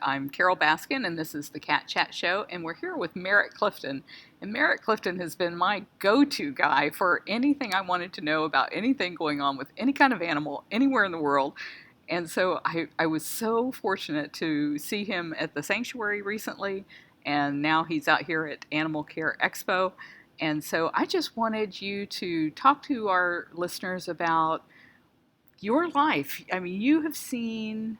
I'm Carol Baskin, and this is the Cat Chat Show, and we're here with Merritt Clifton. And Merritt Clifton has been my go-to guy for anything I wanted to know about anything going on with any kind of animal anywhere in the world. And so I was so fortunate to see him at the Sanctuary recently, and now he's out here at Animal Care Expo. And so I just wanted you to talk to our listeners about your life. I mean, you have seen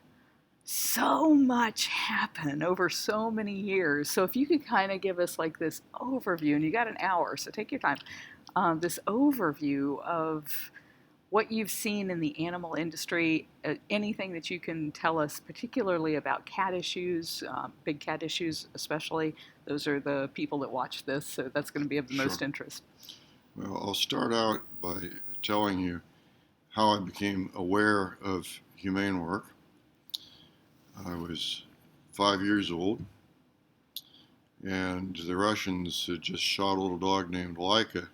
so much happen over so many years. So if you could kind of give us like this overview, and you got an hour, so take your time, this overview of what you've seen in the animal industry, anything that you can tell us, particularly about cat issues, big cat issues especially. Those are the people that watch this, so that's going to be of the most interest. Well, I'll start out by telling you how I became aware of humane work. I was 5 years old, and the Russians had just shot a little dog named Laika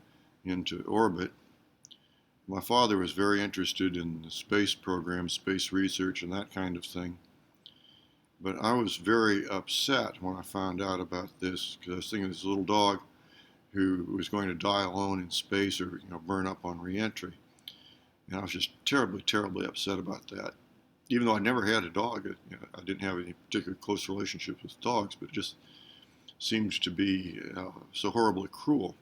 into orbit. My father was very interested in the space program, space research, and that kind of thing. But I was very upset when I found out about this, because I was thinking this little dog who was going to die alone in space or burn up on reentry. And I was just terribly, terribly upset about that. Even though I never had a dog, I didn't have any particular close relationships with dogs, but it just seemed to be so horribly cruel.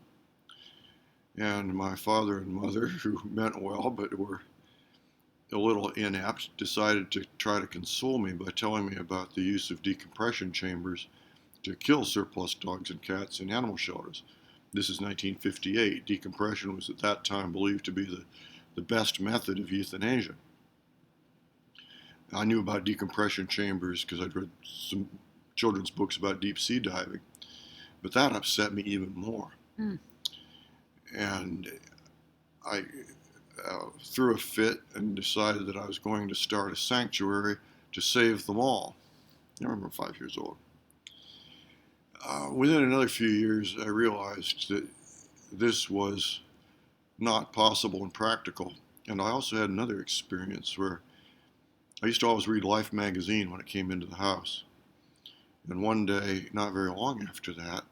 And my father and mother, who meant well but were a little inept, decided to try to console me by telling me about the use of decompression chambers to kill surplus dogs and cats in animal shelters. This is 1958. Decompression was at that time believed to be the best method of euthanasia. I knew about decompression chambers because I'd read some children's books about deep sea diving, but that upset me even more. And I threw a fit and decided that I was going to start a sanctuary to save them all. I remember 5 years old. Within another few years, I realized that this was not possible and practical. And I also had another experience where I used to always read Life magazine when it came into the house. And one day, not very long after that,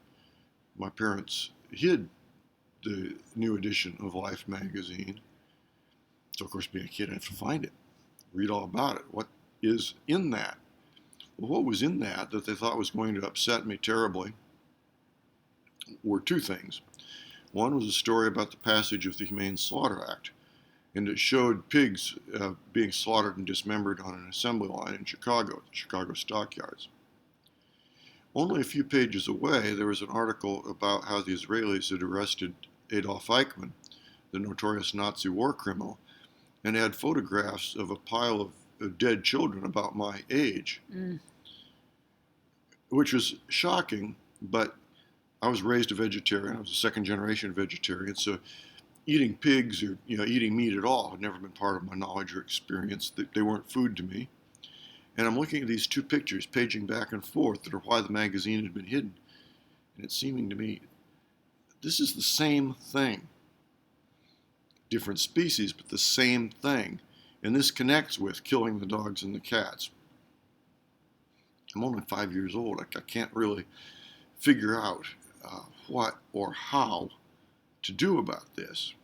my parents hid the new edition of Life magazine. So, of course, being a kid, I had to find it, read all about it. What is in that? Well, what was in that they thought was going to upset me terribly were two things. One was a story about the passage of the Humane Slaughter Act, and it showed pigs being slaughtered and dismembered on an assembly line in Chicago, the Chicago stockyards. Only a few pages away, there was an article about how the Israelis had arrested Adolf Eichmann, the notorious Nazi war criminal, and had photographs of a pile of dead children about my age, which was shocking, but I was raised a vegetarian. I was a second-generation vegetarian, so eating pigs or eating meat at all had never been part of my knowledge or experience. They weren't food to me. And I'm looking at these two pictures, paging back and forth, that are why the magazine had been hidden. And it's seeming to me, this is the same thing. Different species, but the same thing. And this connects with killing the dogs and the cats. I'm only 5 years old. I can't really figure out what or how to do about this.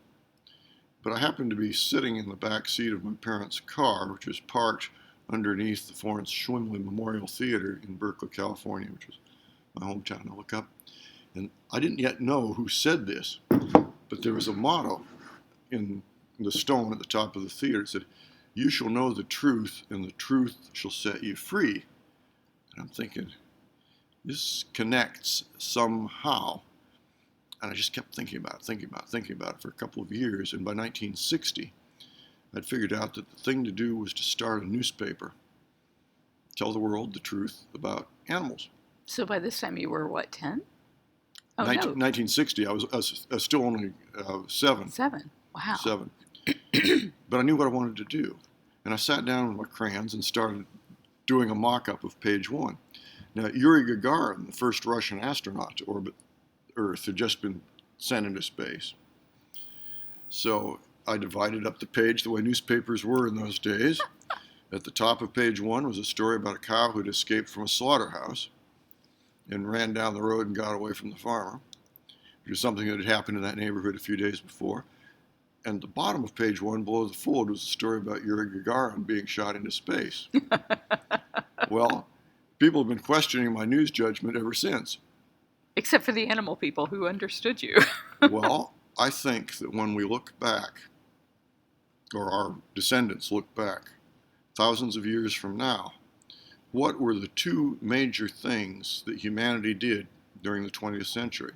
But I happened to be sitting in the back seat of my parents' car, which was parked underneath the Florence Schwimley Memorial Theater in Berkeley, California, which was my hometown. I look up, and I didn't yet know who said this, but there was a motto in the stone at the top of the theater. It said, "You shall know the truth, and the truth shall set you free." And I'm thinking, this connects somehow. And I just kept thinking about it for a couple of years. And by 1960, I'd figured out that the thing to do was to start a newspaper, tell the world the truth about animals. So by this time you were, what, 10? Oh, 1960, I was still only 7. 7? Wow. 7. But I knew what I wanted to do. And I sat down with my crayons and started doing a mock-up of page 1. Now, Yuri Gagarin, the first Russian astronaut to orbit Earth, had just been sent into space. So I divided up the page the way newspapers were in those days, At the top of page one was a story about a cow who'd escaped from a slaughterhouse and ran down the road and got away from the farmer, which was something that had happened in that neighborhood a few days before. And the bottom of page one, below the fold, was a story about Yuri Gagarin being shot into space. Well, people have been questioning my news judgment ever since. Except for the animal people who understood you. Well, I think that when we look back, or our descendants look back, thousands of years from now, what were the two major things that humanity did during the 20th century?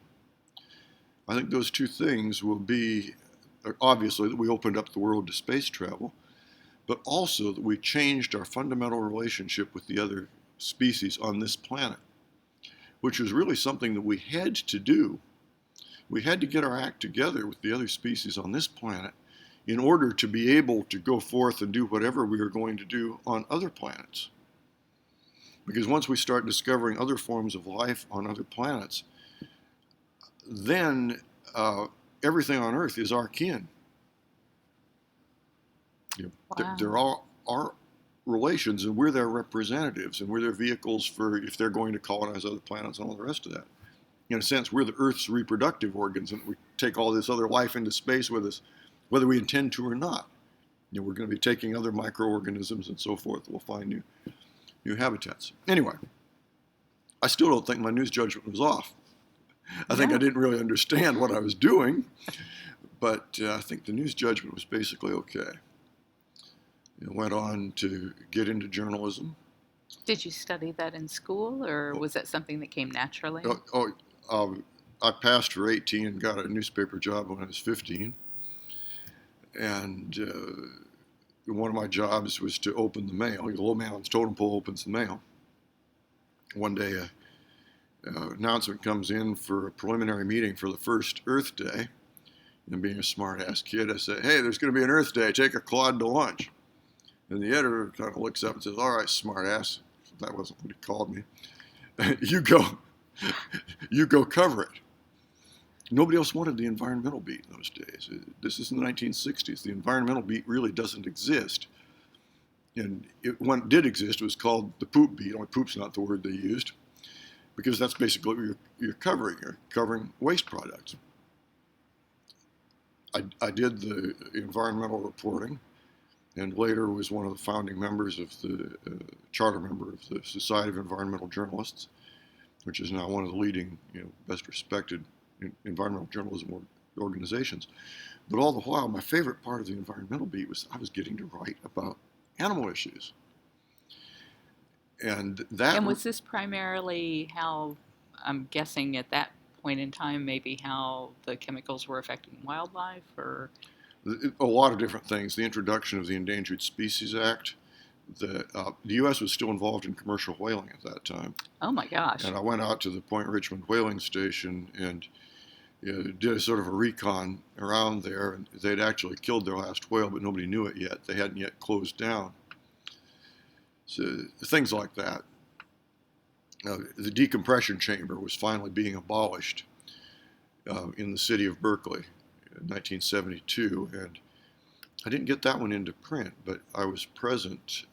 I think those two things will be, obviously, that we opened up the world to space travel, but also that we changed our fundamental relationship with the other species on this planet, which was really something that we had to do. We had to get our act together with the other species on this planet in order to be able to go forth and do whatever we are going to do on other planets. Because once we start discovering other forms of life on other planets, then everything on Earth is our kin. Wow. They're all our relations, and we're their representatives, and we're their vehicles for if they're going to colonize other planets and all the rest of that. In a sense, we're the Earth's reproductive organs, and we take all this other life into space with us, whether we intend to or not. We're going to be taking other microorganisms and so forth. We'll find new habitats. Anyway, I still don't think my news judgment was off. I think I didn't really understand what I was doing, but I think the news judgment was basically okay. I went on to get into journalism. Did you study that in school, or was that something that came naturally? I passed for 18 and got a newspaper job when I was 15. And one of my jobs was to open the mail. The little man on the totem pole opens the mail. One day, an announcement comes in for a preliminary meeting for the first Earth Day. And being a smart-ass kid, I say, hey, there's going to be an Earth Day. Take a Claude to lunch. And the editor kind of looks up and says, all right, smart-ass. That wasn't what he called me. You go cover it. Nobody else wanted the environmental beat in those days. This is in the 1960s. The environmental beat really doesn't exist. And when it did exist, it was called the poop beat. Only poop's not the word they used, because that's basically what you're covering. You're covering waste products. I did the environmental reporting, and later was one of the founding members of the charter member of the Society of Environmental Journalists, which is now one of the leading, best respected environmental journalism organizations. But all the while, my favorite part of the environmental beat was I was getting to write about animal issues. And was this primarily how, I'm guessing at that point in time, maybe how the chemicals were affecting wildlife, or? A lot of different things. The introduction of the Endangered Species Act. The U.S. was still involved in commercial whaling at that time. Oh my gosh. And I went out to the Point Richmond whaling station and did a sort of a recon around there. And they'd actually killed their last whale, but nobody knew it yet. They hadn't yet closed down. So things like that. The decompression chamber was finally being abolished in the city of Berkeley in 1972. And I didn't get that one into print, but I was present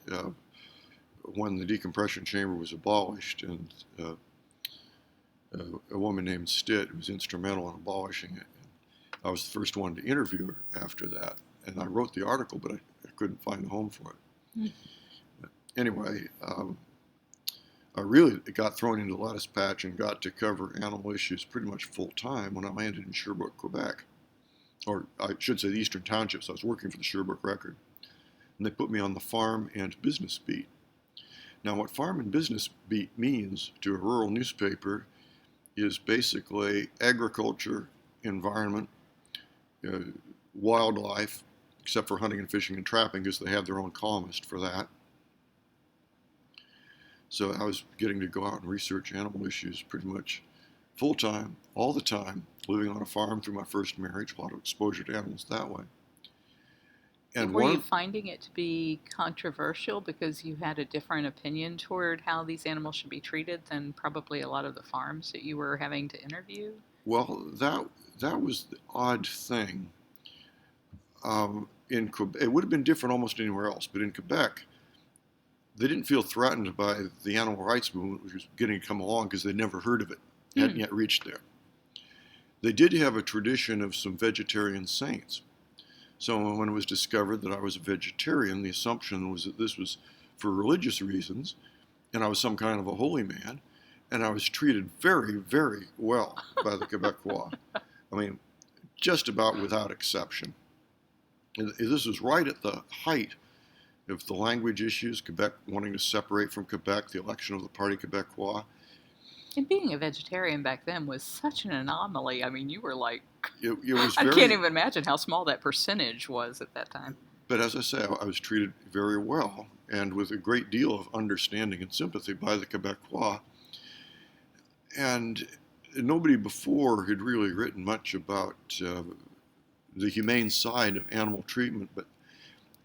when the decompression chamber was abolished, and a woman named Stitt was instrumental in abolishing it. I was the first one to interview her after that, and I wrote the article, but I couldn't find a home for it. Mm. Anyway, I really got thrown into the lettuce patch and got to cover animal issues pretty much full time when I landed in Sherbrooke, Quebec. Or I should say the Eastern Townships. I was working for the Sherbrooke Record. And they put me on the farm and business beat. Now, what farm and business beat means to a rural newspaper is basically agriculture, environment, wildlife, except for hunting and fishing and trapping, because they have their own columnist for that. So I was getting to go out and research animal issues pretty much full-time, all the time, living on a farm through my first marriage, a lot of exposure to animals that way. And were you finding it to be controversial because you had a different opinion toward how these animals should be treated than probably a lot of the farms that you were having to interview? Well, that was the odd thing. In Quebec, it would have been different almost anywhere else, but in Quebec, they didn't feel threatened by the animal rights movement, which was getting to come along because they'd never heard of it, hadn't yet reached there. They did have a tradition of some vegetarian saints. So when it was discovered that I was a vegetarian, the assumption was that this was for religious reasons, and I was some kind of a holy man, and I was treated very, very well by the Quebecois. I mean, just about without exception. And this was right at the height of the language issues, Quebec wanting to separate from Quebec, the election of the Parti Québécois. And being a vegetarian back then was such an anomaly. I mean, you were like, It was I very, can't even imagine how small that percentage was at that time. but as I say, I was treated very well and with a great deal of understanding and sympathy by the Quebecois. And nobody before had really written much about the humane side of animal treatment, but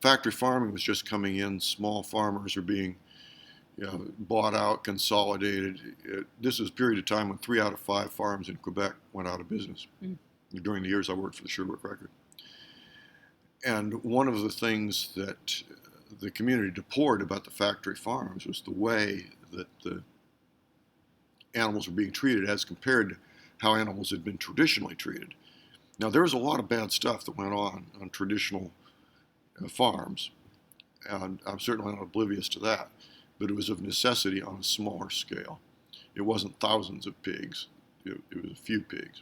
factory farming was just coming in. Small farmers were being bought out, consolidated. This was a period of time when 3 out of 5 farms in Quebec went out of business during the years I worked for the Sherbrooke Record. And one of the things that the community deplored about the factory farms was the way that the animals were being treated as compared to how animals had been traditionally treated. Now, there was a lot of bad stuff that went on traditional farms, and I'm certainly not oblivious to that, but it was of necessity on a smaller scale. It wasn't thousands of pigs, it was a few pigs.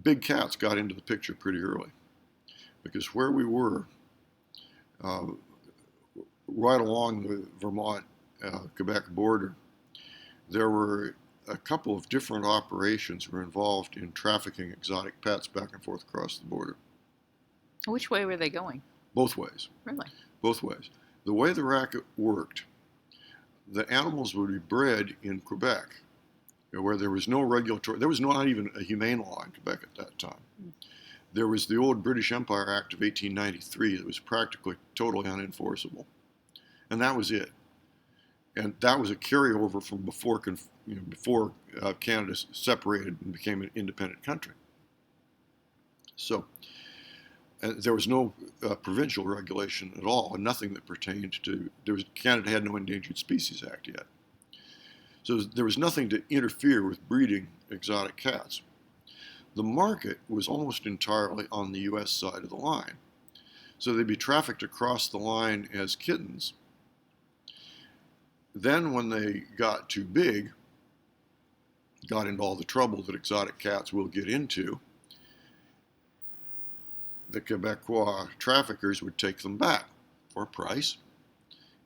Big cats got into the picture pretty early, because where we were, right along the Vermont-Quebec border, there were a couple of different operations that were involved in trafficking exotic pets back and forth across the border. Which way were they going? Both ways. Really? Both ways. The way the racket worked, the animals would be bred in Quebec, where there was no regulatory, there was not even a humane law in Quebec at that time. There was the old British Empire Act of 1893 that was practically totally unenforceable. And that was it. And that was a carryover from before Canada separated and became an independent country. So there was no provincial regulation at all, and nothing that pertained to, Canada had no Endangered Species Act yet. So there was nothing to interfere with breeding exotic cats. The market was almost entirely on the U.S. side of the line. So they'd be trafficked across the line as kittens. Then when they got too big, got into all the trouble that exotic cats will get into, the Quebecois traffickers would take them back for a price,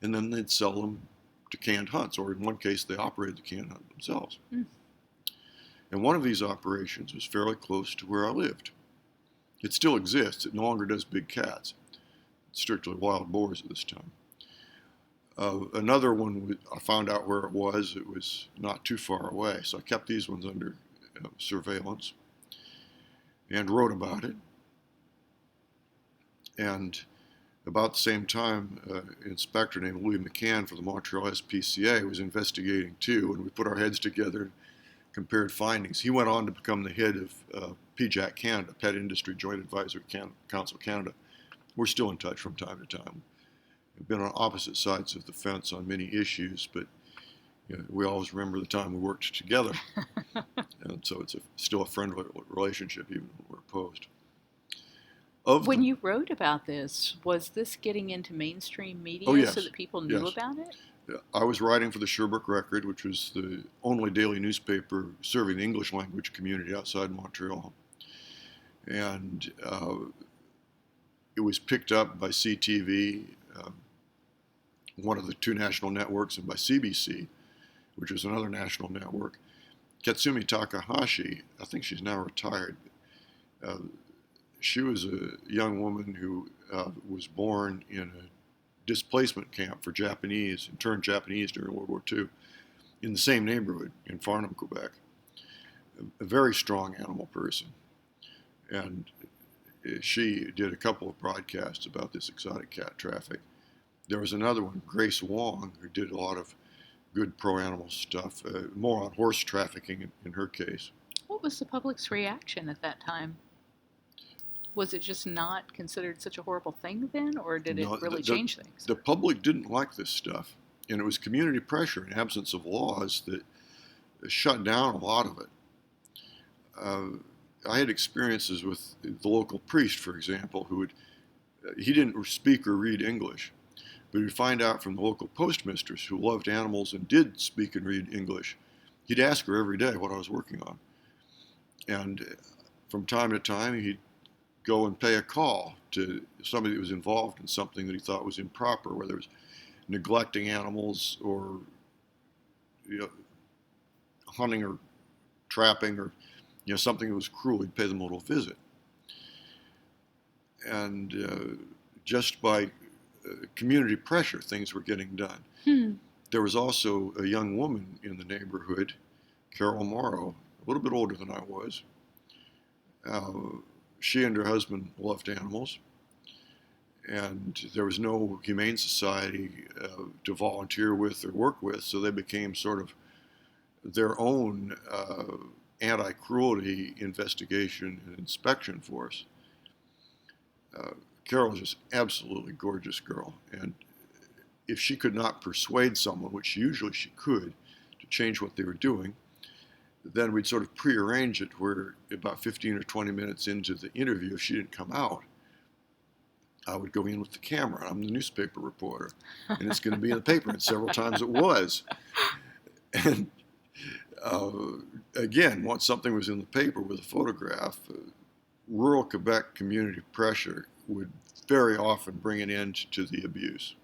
and then they'd sell them to canned hunts, or in one case, they operated the canned hunt themselves. And one of these operations was fairly close to where I lived. It still exists. It no longer does big cats. It's strictly wild boars at this time. Another one, I found out where it was. It was not too far away. So I kept these ones under surveillance and wrote about it. And about the same time, an inspector named Louis McCann for the Montreal SPCA was investigating too, and we put our heads together and compared findings. He went on to become the head of PJAC Canada, Pet Industry Joint Advisory Council Canada. We're still in touch from time to time. We've been on opposite sides of the fence on many issues, but we always remember the time we worked together. And so it's still a friendly relationship, even when we're opposed. When you wrote about this, was this getting into mainstream media so that people knew about it? I was writing for the Sherbrooke Record, which was the only daily newspaper serving the English language community outside Montreal. And it was picked up by CTV, one of the 2 national networks, and by CBC, which is another national network. Katsumi Takahashi, I think she's now retired. She was a young woman who was born in a displacement camp for Japanese and turned Japanese during World War II in the same neighborhood in Farnham, Quebec. A very strong animal person. And she did a couple of broadcasts about this exotic cat traffic. There was another one, Grace Wong, who did a lot of good pro-animal stuff, more on horse trafficking in her case. What was the public's reaction at that time? Was it just not considered such a horrible thing then, or did it No, really change things? the public didn't like this stuff, and it was community pressure and absence of laws that shut down a lot of it. I had experiences with the local priest, for example, he didn't speak or read English, but he'd find out from the local postmistress who loved animals and did speak and read English. He'd ask her every day what I was working on. And from time to time, he'd go and pay a call to somebody that was involved in something that he thought was improper, whether it was neglecting animals or hunting or trapping or something that was cruel. He'd pay them a little visit. And just by community pressure, things were getting done. There was also a young woman in the neighborhood, Carol Morrow, a little bit older than I was. She and her husband loved animals, and there was no humane society to volunteer with or work with, so they became sort of their own anti-cruelty investigation and inspection force. Carol was just absolutely gorgeous girl, and if she could not persuade someone, which usually she could, to change what they were doing, then we'd sort of prearrange it where about 15 or 20 minutes into the interview, if she didn't come out, I would go in with the camera. I'm the newspaper reporter, and it's going to be in the paper, and several times it was. And again, once something was in the paper with a photograph, rural Quebec community pressure would very often bring an end to the abuse.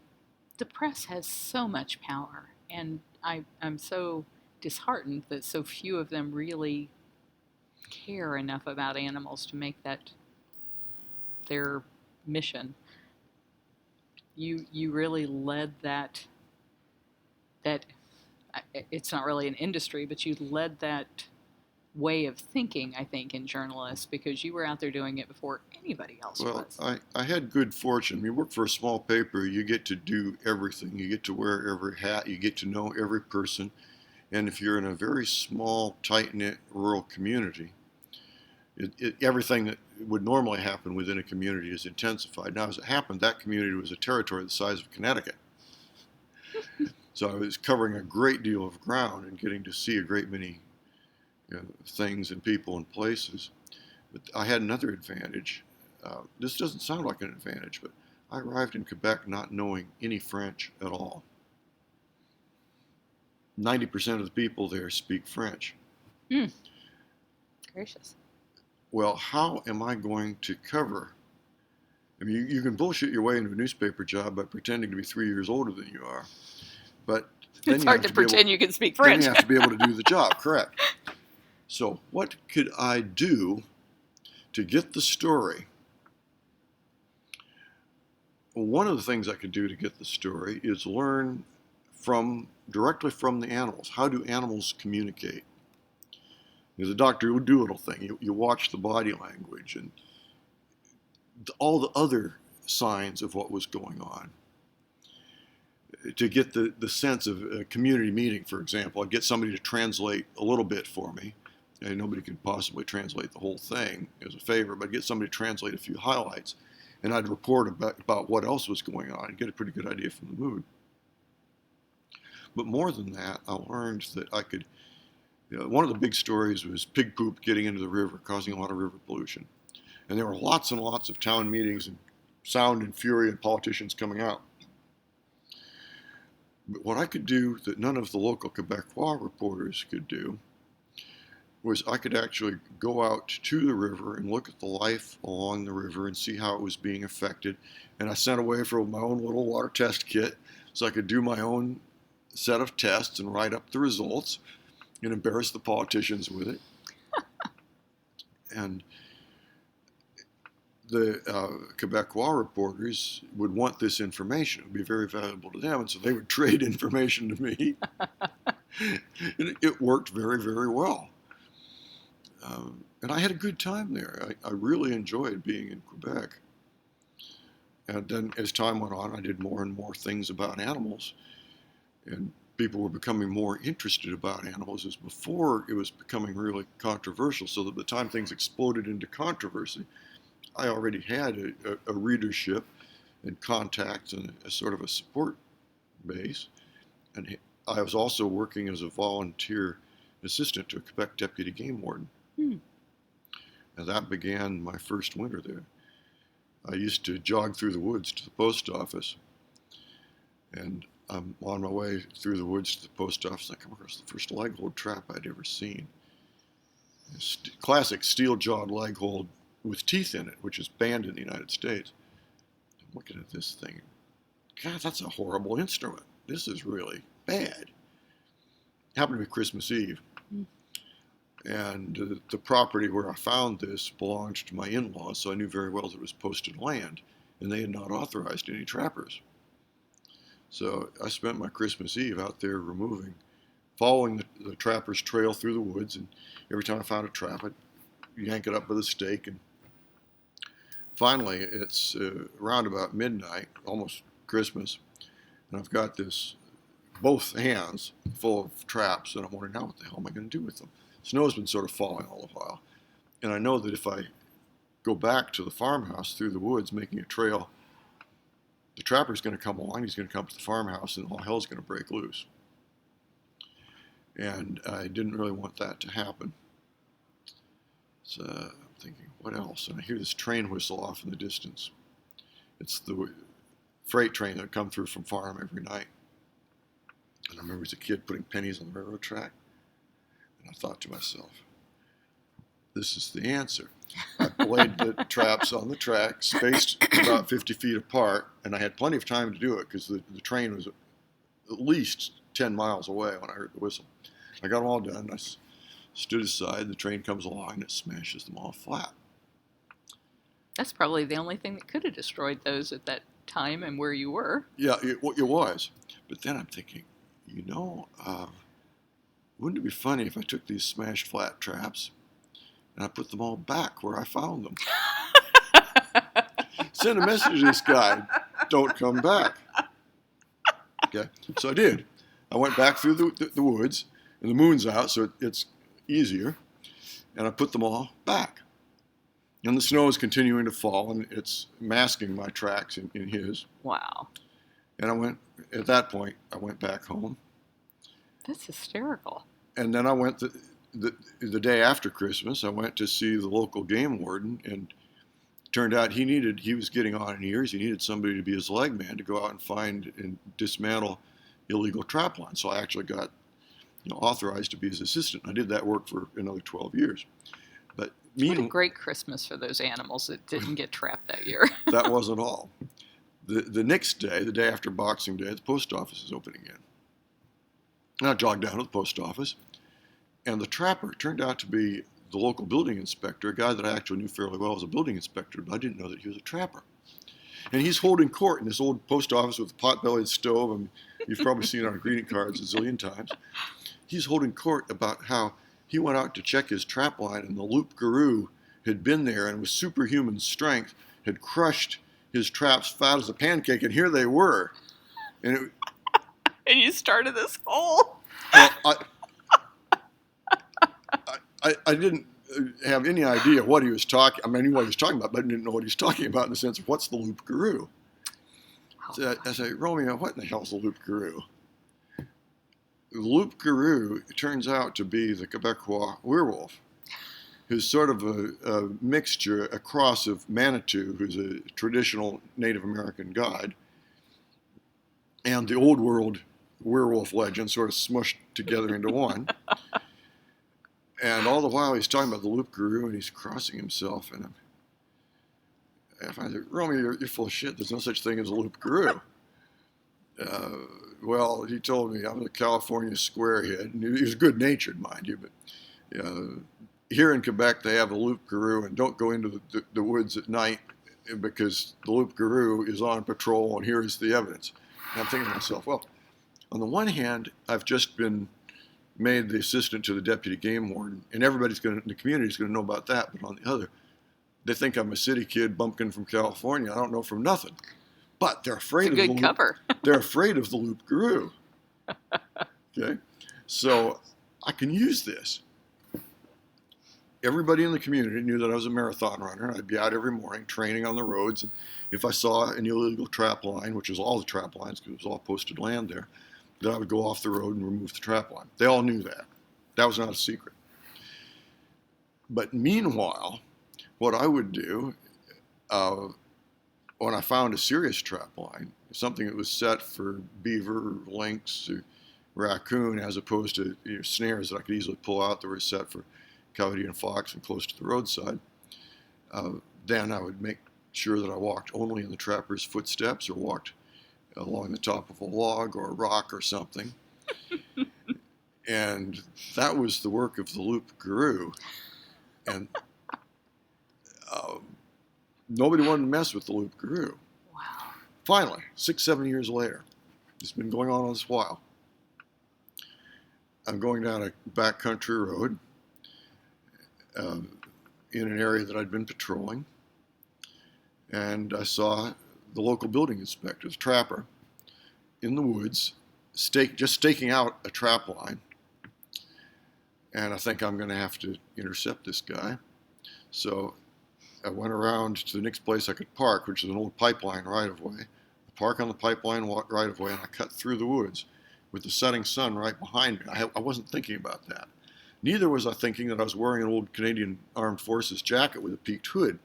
The press has so much power, and I'm so disheartened that so few of them really care enough about animals to make that their mission. You really led that it's not really an industry, but you led that way of thinking, I think, in journalists, because you were out there doing it before anybody else was. I had good fortune. You work for a small paper, you get to do everything. You get to wear every hat, you get to know every person. And if you're in a very small, tight-knit rural community, everything that would normally happen within a community is intensified. Now, as it happened, that community was a territory the size of Connecticut. So I was covering a great deal of ground and getting to see a great many things and people and places. But I had another advantage. This doesn't sound like an advantage, but I arrived in Quebec not knowing any French at all. 90% of the people there speak French. Gracious. Well, how am I going to cover? I mean, you can bullshit your way into a newspaper job by pretending to be 3 years older than you are, but then it's hard to pretend you can speak French. Then you have to be able to do the job, correct. So what could I do to get the story? Well, one of the things I could do to get the story is learn directly from the animals. How do animals communicate? There's a Dr. Doolittle thing. You watch the body language and all the other signs of what was going on. To get the sense of a community meeting, for example, I'd get somebody to translate a little bit for me. And nobody could possibly translate the whole thing as a favor, but I'd get somebody to translate a few highlights. And I'd report about what else was going on and get a pretty good idea from the mood. But more than that, I learned that I could, one of the big stories was pig poop getting into the river, causing a lot of river pollution. And there were lots and lots of town meetings and sound and fury and politicians coming out. But what I could do that none of the local Quebecois reporters could do was I could actually go out to the river and look at the life along the river and see how it was being affected. And I sent away for my own little water test kit so I could do my own set of tests and write up the results and embarrass the politicians with it. And the Quebecois reporters would want this information. It would be very valuable to them, and so they would trade information to me. And it worked very, very well. And I had a good time there. I really enjoyed being in Quebec. And then as time went on, I did more and more things about animals. And people were becoming more interested about animals as before it was becoming really controversial. So that by the time things exploded into controversy, I already had a readership and contacts and a sort of a support base. And I was also working as a volunteer assistant to a Quebec deputy game warden. Hmm. And that began my first winter there. I used to jog through the woods to the post office. And I'm on my way through the woods to the post office, and I come across the first leg hold trap I'd ever seen. Classic steel-jawed leg hold with teeth in it, which is banned in the United States. I'm looking at this thing. God, that's a horrible instrument. This is really bad. It happened to be Christmas Eve. Hmm. And the property where I found this belonged to my in-laws, so I knew very well that it was posted land, and they had not authorized any trappers. So I spent my Christmas Eve out there following the trapper's trail through the woods, and every time I found a trap, I'd yank it up with a stake. And finally, it's around about midnight, almost Christmas, and I've got both hands full of traps, and I'm wondering, now what the hell am I going to do with them? Snow's been sort of falling all the while, and I know that if I go back to the farmhouse through the woods, making a trail, the trapper's going to come along, he's going to come to the farmhouse, and all hell's going to break loose. And I didn't really want that to happen. So I'm thinking, what else? And I hear this train whistle off in the distance. It's the freight train that would come through from farm every night. And I remember as a kid putting pennies on the railroad track. And I thought to myself, this is the answer. I laid the traps on the track, spaced about 50 feet apart, and I had plenty of time to do it because the train was at least 10 miles away when I heard the whistle. I got them all done. I stood aside. The train comes along and it smashes them all flat. That's probably the only thing that could have destroyed those at that time and where you were. Yeah, it was. But then I'm thinking, wouldn't it be funny if I took these smashed flat traps and I put them all back where I found them? Send a message to this guy, don't come back. Okay, so I did. I went back through the woods, and the moon's out, so it's easier, and I put them all back. And the snow is continuing to fall, and it's masking my tracks in his. Wow. And at that point, I went back home. That's hysterical. And then I went the day after Christmas, I went to see the local game warden, and it turned out he was getting on in years. He needed somebody to be his leg man to go out and find and dismantle illegal trap lines. So I actually got authorized to be his assistant. I did that work for another 12 years. But what a great Christmas for those animals that didn't get trapped that year. That wasn't all. The next day, the day after Boxing Day, the post office is open again. And I jogged down to the post office, and the trapper turned out to be the local building inspector, a guy that I actually knew fairly well as a building inspector, but I didn't know that he was a trapper. And he's holding court in this old post office with a pot-bellied stove. I mean, you've probably seen it on greeting cards a zillion times. He's holding court about how he went out to check his trap line, and the loop guru had been there and with superhuman strength had crushed his traps fat as a pancake, and here they were. And you started this whole... Well, I didn't have any idea what he was talking. I mean, I knew what he was talking about, but I didn't know what he was talking about in the sense of what's the loop guru. So I say, Romeo, what in the hell is the loop guru? The loop guru, it turns out to be the Quebecois werewolf, who's sort of a mixture, a cross of Manitou, who's a traditional Native American god, and the old world werewolf legend sort of smushed together into one. And all the while he's talking about the loop guru and he's crossing himself. And I said, Romeo, you're full of shit. There's no such thing as a loop guru. Well, he told me I'm a California squarehead. And he was good-natured, mind you. But here in Quebec, they have a loop guru, and don't go into the woods at night because the loop guru is on patrol, and here is the evidence. And I'm thinking to myself, well, on the one hand, I've just been made the assistant to the deputy game warden, and the community's going to know about that. But on the other, they think I'm a city kid bumpkin from California. I don't know from nothing. But they're afraid it's a good cover. They're afraid of the loop guru. Okay, so I can use this. everybody in the community knew that I was a marathon runner. I'd be out every morning training on the roads. And if I saw an illegal trap line, which was all the trap lines because it was all posted land there, then I would go off the road and remove the trap line. They all knew that. That was not a secret. But meanwhile, what I would do when I found a serious trap line, something that was set for beaver, lynx, or raccoon, as opposed to snares that I could easily pull out that were set for coyote and fox and close to the roadside, then I would make sure that I walked only in the trapper's footsteps or walked along the top of a log or a rock or something. And that was the work of the loup-garou. And nobody wanted to mess with the loup-garou. Wow. Finally, 6-7 years later, it's been going on this while. I'm going down a backcountry road in an area that I'd been patrolling, and I saw the local building inspector, the trapper, in the woods, just staking out a trap line. And I think I'm going to have to intercept this guy. So I went around to the next place I could park, which is an old pipeline right-of-way. I park on the pipeline right-of-way, and I cut through the woods with the setting sun right behind me. I wasn't thinking about that. Neither was I thinking that I was wearing an old Canadian Armed Forces jacket with a peaked hood.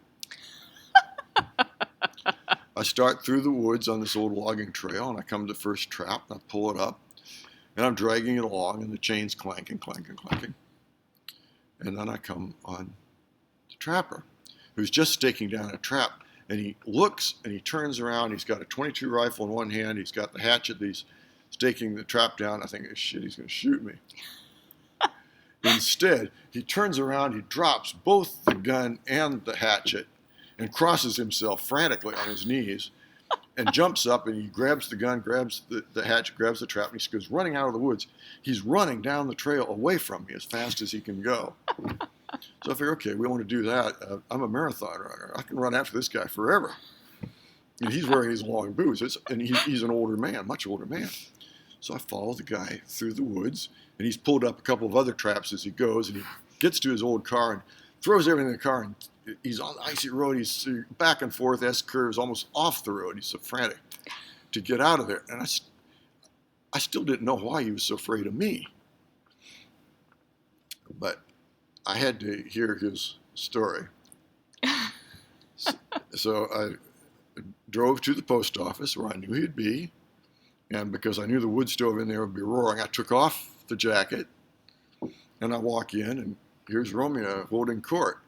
I start through the woods on this old logging trail, and I come to the first trap, and I pull it up, and I'm dragging it along, and the chain's clanking, clanking, clanking. And then I come on the trapper, who's just staking down a trap, and he looks, and he turns around, he's got a .22 rifle in one hand, he's got the hatchet that he's staking the trap down. I think, oh, shit, he's going to shoot me. Instead, he turns around, he drops both the gun and the hatchet and crosses himself frantically on his knees and jumps up, and he grabs the gun, grabs the hatchet, grabs the trap, and he goes running out of the woods. He's running down the trail away from me as fast as he can go. So I figure, okay, we want to do that. I'm a marathon runner. I can run after this guy forever. And he's wearing these long boots, and he's an older man, much older man. So I follow the guy through the woods, and he's pulled up a couple of other traps as he goes, and he gets to his old car and throws everything in the car, and he's on the icy road. He's back and forth, S-curves, almost off the road. He's so frantic to get out of there. And I still didn't know why he was so afraid of me. But I had to hear his story. So I drove to the post office where I knew he'd be. And because I knew the wood stove in there would be roaring, I took off the jacket, and I walk in, and here's Romeo holding court.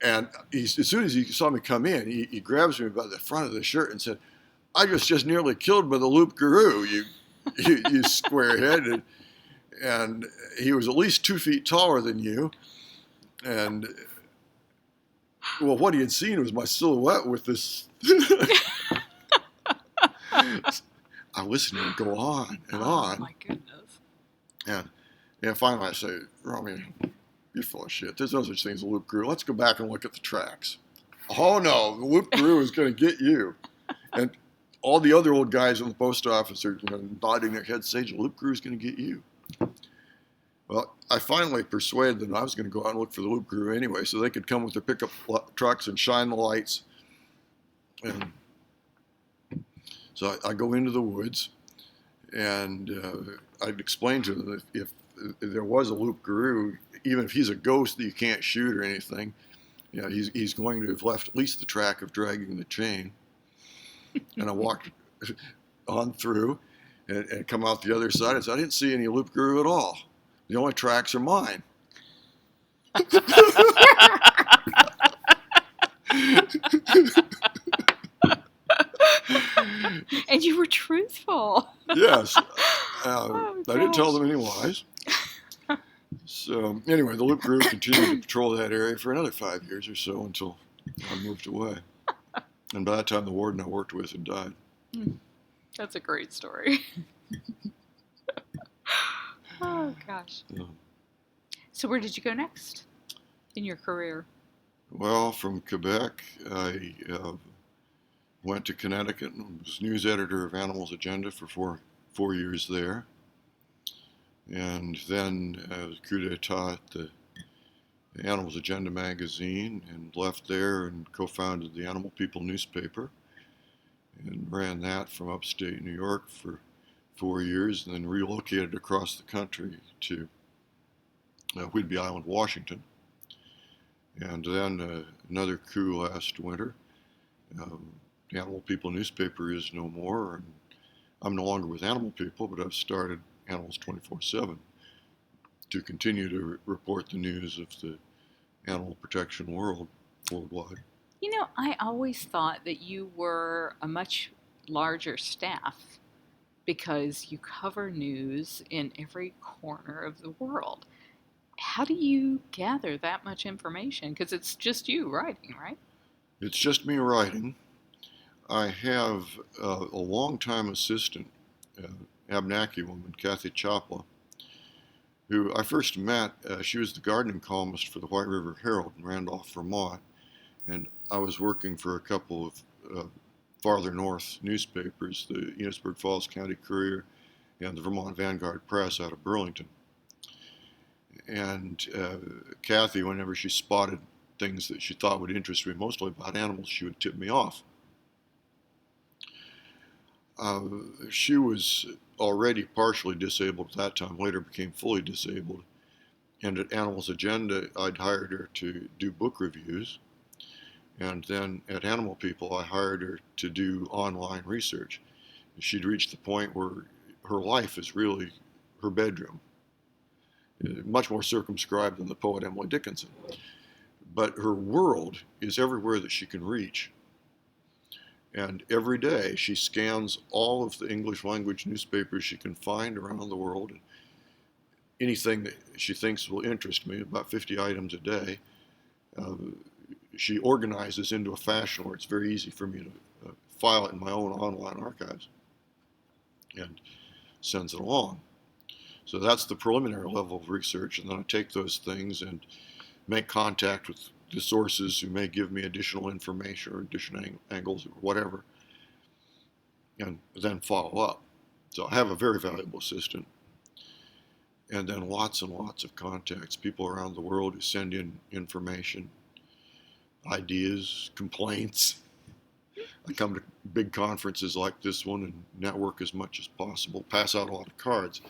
And as soon as he saw me come in, he grabs me by the front of the shirt and said, "I was just nearly killed by the loup-garou, you squarehead." And he was at least 2 feet taller than you. And, well, what he had seen was my silhouette with this... I listened to him go on and on. Oh, my goodness. And finally I say, "Romeo, you're full of shit. There's no such thing as a loup-garou. Let's go back and look at the tracks." "Oh, no, the loup-garou is going to get you." And all the other old guys in the post office are nodding their heads, saying, "The loup-garou is going to get you." Well, I finally persuaded them I was going to go out and look for the loup-garou anyway, so they could come with their pickup trucks and shine the lights. And so I go into the woods, and I'd explain to them that if there was a loup-garou, even if he's a ghost that you can't shoot or anything, he's going to have left at least the track of dragging the chain. And I walked on through and come out the other side and said, "I didn't see any loup-garou at all. The only tracks are mine." And you were truthful. Yes. Oh, I didn't tell gosh. them any lies. So anyway, the loup-garou continued to patrol that area for another 5 years or so until I moved away. And by that time, the warden I worked with had died. That's a great story. Oh, gosh. Yeah. So where did you go next in your career? Well, from Quebec, I went to Connecticut and was news editor of Animals Agenda for four years there. And then coup d'etat at the Animals Agenda magazine, and left there and co-founded the Animal People newspaper and ran that from upstate New York for 4 years, and then relocated across the country to Whidbey Island, Washington. And then another coup last winter. The Animal People newspaper is no more, and I'm no longer with Animal People, but I've started Animals 24/7 to continue to report the news of the animal protection world worldwide. I always thought that you were a much larger staff because you cover news in every corner of the world. How do you gather that much information? Because it's just you writing, right? It's just me writing. I have a longtime assistant, uh, Abenaki woman, Kathy Chopla, who I first met. She was the gardening columnist for the White River Herald in Randolph, Vermont, and I was working for a couple of farther north newspapers, the Enosburg Falls County Courier and the Vermont Vanguard Press out of Burlington. And Kathy, whenever she spotted things that she thought would interest me, mostly about animals, she would tip me off. She was already partially disabled at that time, later became fully disabled. And at Animals Agenda, I'd hired her to do book reviews. And then at Animal People, I hired her to do online research. She'd reached the point where her life is really her bedroom, much more circumscribed than the poet Emily Dickinson. But her world is everywhere that she can reach. And every day she scans all of the English language newspapers she can find around the world. Anything that she thinks will interest me, about 50 items a day, she organizes into a fashion where it's very easy for me to file it in my own online archives and sends it along. So that's the preliminary level of research, and then I take those things and make contact with the sources who may give me additional information or additional angles or whatever, and then follow up. So I have a very valuable assistant, and then lots and lots of contacts, people around the world who send in information, ideas, complaints. I come to big conferences like this one and network as much as possible, pass out a lot of cards.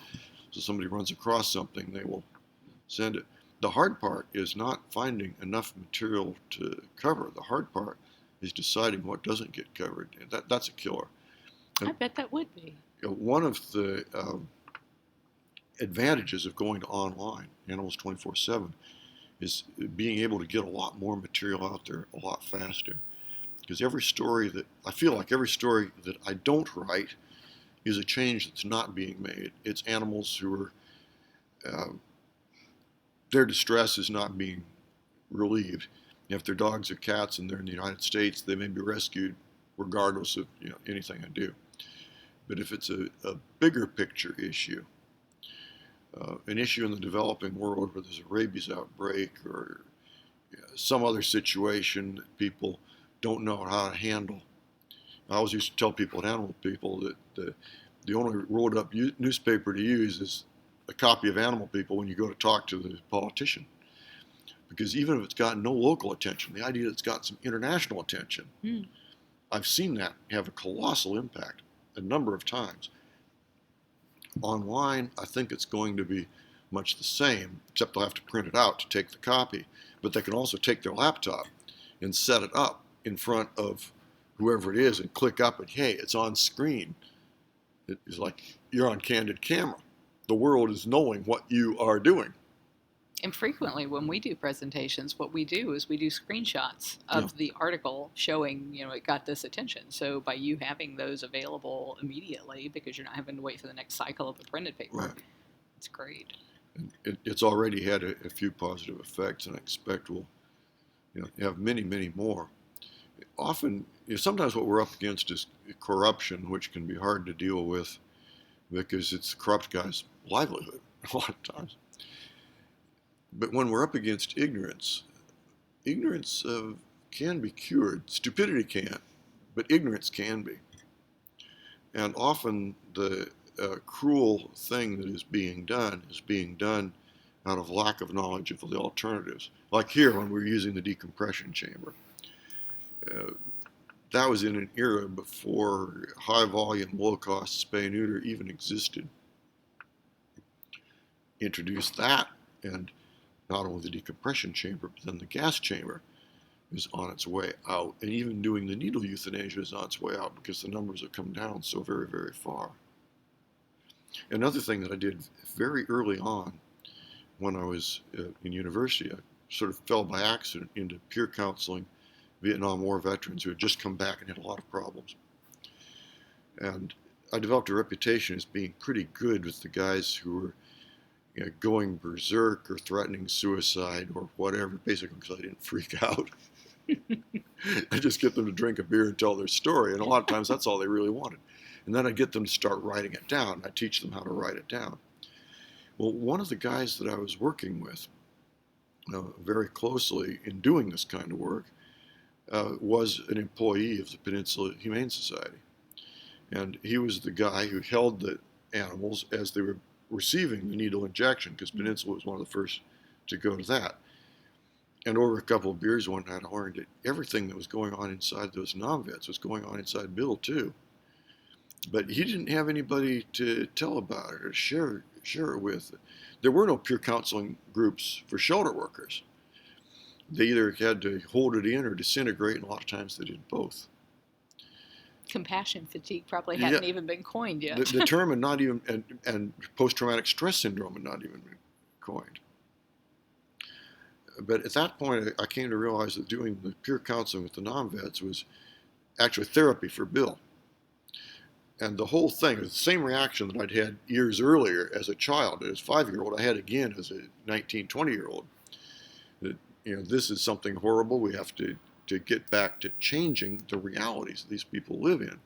So somebody runs across something, they will send it. The hard part is not finding enough material to cover. The hard part is deciding what doesn't get covered. That's a killer. I bet that would be. One of the advantages of going to online, Animals 24/7, is being able to get a lot more material out there a lot faster. Because every story that I feel like every story that I don't write is a change that's not being made. It's animals who are their distress is not being relieved. If they're dogs or cats and they're in the United States, they may be rescued regardless of anything I do. But if it's a bigger picture issue, an issue in the developing world where there's a rabies outbreak or some other situation that people don't know how to handle. I always used to tell people at Animal People that the only rolled up newspaper to use is a copy of Animal People when you go to talk to the politician. Because even if it's got no local attention, the idea that it's got some international attention, I've seen that have a colossal impact a number of times. Online, I think it's going to be much the same, except they'll have to print it out to take the copy. But they can also take their laptop and set it up in front of whoever it is and click up and, hey, it's on screen. It's like you're on candid camera. The world is knowing what you are doing. And frequently when we do presentations, what we do is we do screenshots of the article showing, it got this attention. So by you having those available immediately, because you're not having to wait for the next cycle of the printed paper, right. It's great. It's already had a few positive effects, and I expect we'll have many, many more. Often, sometimes what we're up against is corruption, which can be hard to deal with because it's the corrupt guy's livelihood a lot of times. But when we're up against ignorance can be cured. Stupidity can't, but ignorance can be. And often the cruel thing that is being done out of lack of knowledge of the alternatives. Like here, when we were using the decompression chamber. Uh, that was in an era before high volume, low cost spay neuter even existed. Introduced that, and not only the decompression chamber, but then the gas chamber is on its way out. And even doing the needle euthanasia is on its way out because the numbers have come down so very, very far. Another thing that I did very early on when I was in university, I sort of fell by accident into peer counseling Vietnam War veterans who had just come back and had a lot of problems. And I developed a reputation as being pretty good with the guys who were going berserk or threatening suicide or whatever, basically because I didn't freak out. I just get them to drink a beer and tell their story, and a lot of times that's all they really wanted. And then I get them to start writing it down. I teach them how to write it down. Well, one of the guys that I was working with very closely in doing this kind of work was an employee of the Peninsula Humane Society. And he was the guy who held the animals as they were receiving the needle injection, because Peninsula was one of the first to go to that. And over a couple of beers one night, I learned that everything that was going on inside those non-vets was going on inside Bill too. But he didn't have anybody to tell about it or share it with. There were no peer counseling groups for shelter workers. They either had to hold it in or disintegrate, and a lot of times they did both. Compassion fatigue probably hadn't even been coined yet. The term had not even, and post-traumatic stress syndrome had not even been coined. But at that point, I came to realize that doing the peer counseling with the non-vets was actually therapy for Bill. And the whole thing was the same reaction that I'd had years earlier as a child. As a 5-year-old, I had again as a 19, 20-year-old. That, this is something horrible. We have to get back to changing the realities that these people live in.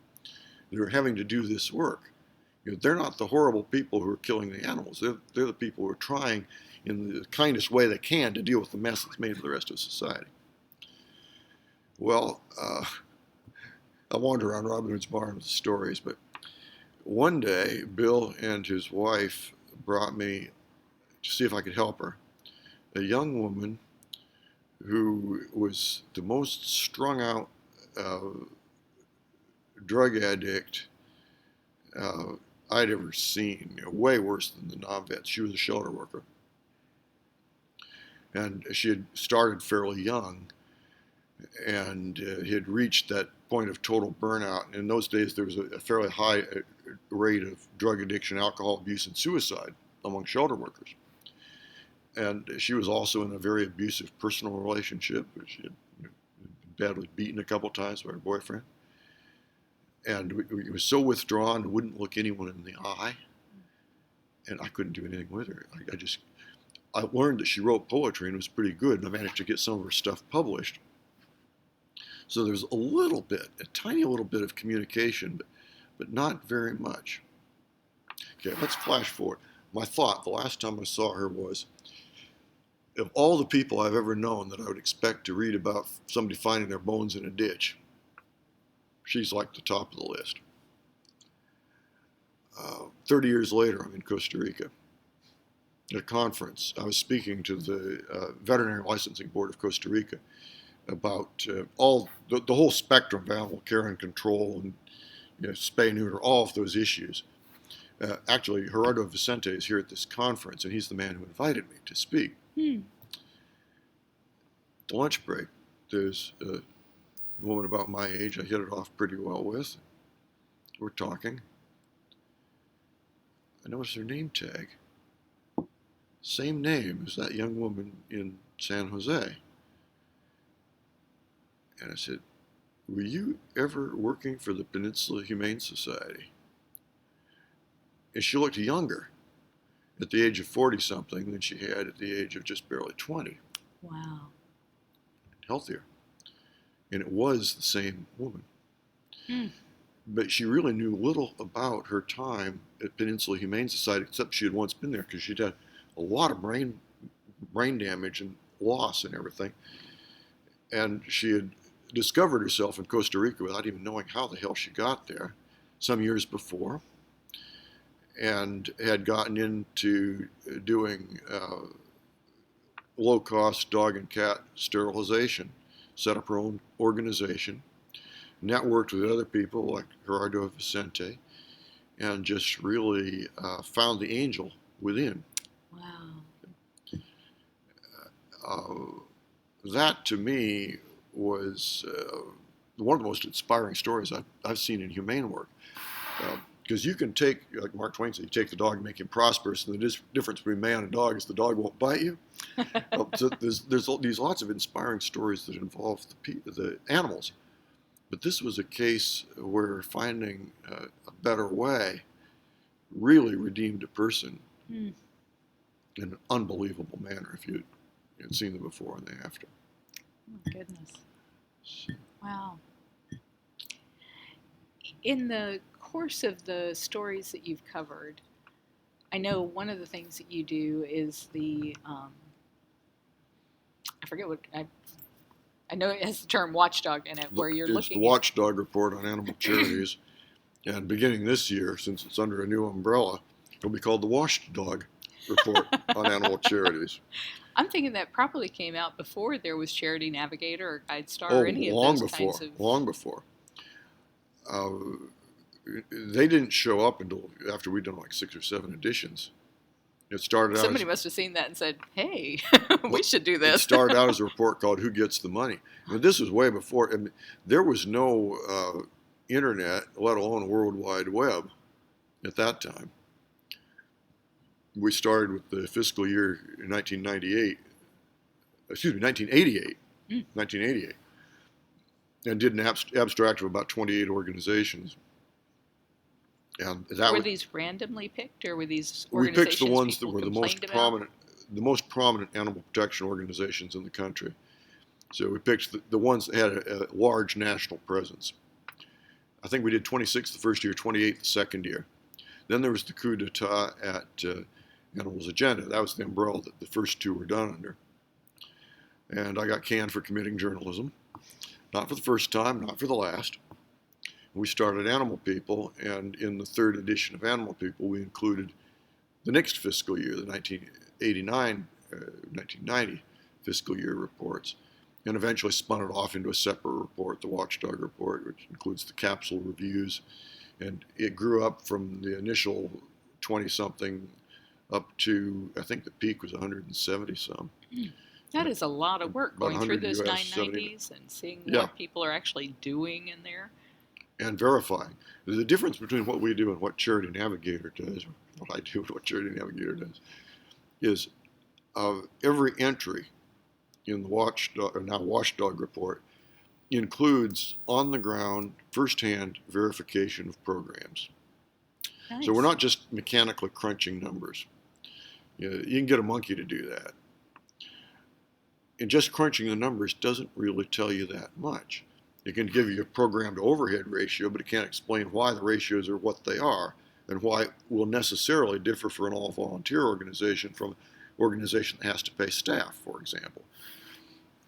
They're having to do this work. They're not the horrible people who are killing the animals. They're the people who are trying in the kindest way they can to deal with the mess that's made for the rest of society. Well, I wander around Robin Hood's barn with the stories, but one day Bill and his wife brought me to see if I could help her. A young woman who was the most strung out drug addict I'd ever seen, way worse than the non-vets. She was a shelter worker. And she had started fairly young and had reached that point of total burnout. And in those days, there was a fairly high rate of drug addiction, alcohol abuse, and suicide among shelter workers. And she was also in a very abusive personal relationship. She had been badly beaten a couple times by her boyfriend. And he was so withdrawn, wouldn't look anyone in the eye. And I couldn't do anything with her. I learned that she wrote poetry and was pretty good, and I managed to get some of her stuff published. So there's a tiny little bit of communication, but not very much. Okay, let's flash forward. My thought the last time I saw her was, of all the people I've ever known that I would expect to read about somebody finding their bones in a ditch, she's like the top of the list. 30 years later, I'm in Costa Rica at a conference. I was speaking to the Veterinary Licensing Board of Costa Rica about all the whole spectrum of animal care and control and spay, neuter, all of those issues. Actually, Gerardo Vicente is here at this conference, and he's the man who invited me to speak. The lunch break, there's a woman about my age I hit it off pretty well with. We're talking. I noticed her name tag. Same name as that young woman in San Jose. And I said, were you ever working for the Peninsula Humane Society? And she looked younger at the age of 40-something than she had at the age of just barely 20. Wow. Healthier. And it was the same woman. But she really knew little about her time at Peninsula Humane Society, except she had once been there because she'd had a lot of brain damage and loss and everything. And she had discovered herself in Costa Rica without even knowing how the hell she got there some years before, and had gotten into doing low-cost dog and cat sterilization, set up her own organization, networked with other people like Gerardo Vicente, and just really found the angel within. Wow. That to me was one of the most inspiring stories I've seen in humane work. Because you can take, like Mark Twain said, you take the dog and make him prosperous, and the difference between man and dog is the dog won't bite you. So there's these lots of inspiring stories that involve the animals. But this was a case where finding a better way really redeemed a person in an unbelievable manner if you had seen the before and the after. Oh, goodness. Wow. In the course of the stories that you've covered, I know one of the things that you do is I forget what, I know it has the term watchdog in it, where you're It's looking the Watchdog Report on Animal Charities. And beginning this year, since it's under a new umbrella, it'll be called the Watchdog Report on Animal Charities. I'm thinking that probably came out before there was Charity Navigator or GuideStar Oh, or any of those kinds of... long before. They didn't show up until after we'd done like 6 or 7 editions. It started out Somebody as, must have seen that and said, hey, we should do this. It started out as a report called Who Gets the Money? And this was way before. I mean, there was no internet, let alone World Wide Web at that time. We started with the fiscal year 1998, 1988, and did an abstract of about 28 organizations. And that were these randomly picked, or were these we organizations picked the ones that people were the most prominent animal protection organizations in the country. So we picked the ones that had a large national presence. I think we did 26 the first year, 28 the second year. Then there was the coup d'etat at Animals Agenda. That was the umbrella that the first 2 were done under. And I got canned for committing journalism. Not for the first time, not for the last. We started Animal People, and in the 3rd edition of Animal People, we included the next fiscal year, the 1990 fiscal year reports, and eventually spun it off into a separate report, the Watchdog Report, which includes the capsule reviews. And it grew up from the initial 20-something up to, I think the peak was 170-some. That is a lot of work, going through those US, 990s and seeing what people are actually doing in there. And verifying. The difference between what we do and what Charity Navigator does, or what I do and what Charity Navigator does, is every entry in the Watchdog Report includes on-the-ground, first-hand verification of programs. Nice. So we're not just mechanically crunching numbers. You can get a monkey to do that. And just crunching the numbers doesn't really tell you that much. It can give you a program to overhead ratio, but it can't explain why the ratios are what they are and why it will necessarily differ for an all-volunteer organization from an organization that has to pay staff, for example.